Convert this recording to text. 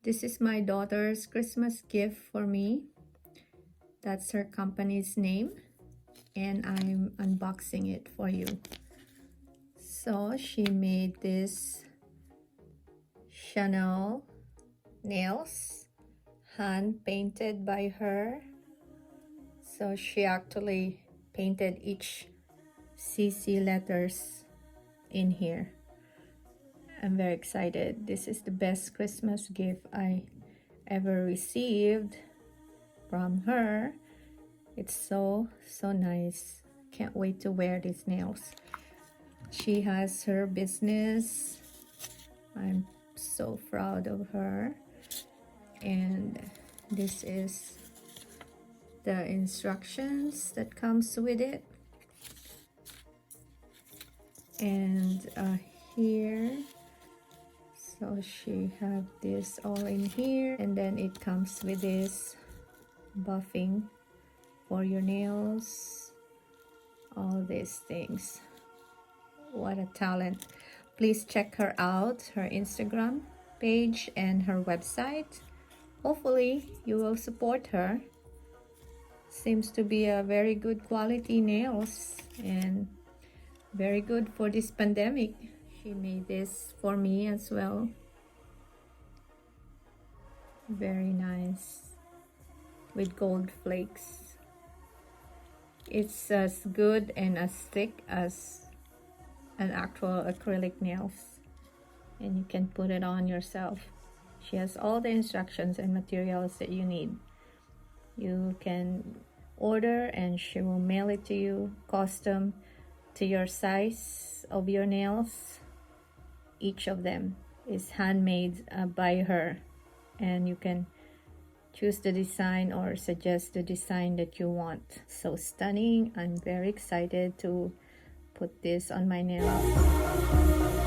This is my daughter's Christmas gift for me. That's her company's name, and I'm unboxing it for you. So she made this Chanel nails, hand painted by her. So she actually painted each CC letters in here. I'm very excited. This is the best Christmas gift I ever received from her. It's so nice. Can't wait to wear these nails. She has her business. I'm so proud of her. And this is the instructions that comes with it. And here, so she have this all in here, and then it comes with this buffing for your nails, all these things. What a talent. Please check her out, her Instagram page and her website. Hopefully you will support her. Seems to be a very good quality nails and very good for this pandemic. She made this for me as well. Very nice, with gold flakes. It's as good and as thick as an actual acrylic nails, and you can put it on yourself. She has all the instructions and materials that you need. You can order and she will mail it to you, custom to your size of your nails. Each of them is handmade by her, and you can choose the design or suggest the design that you want. So stunning. I'm very excited to put this on my nails.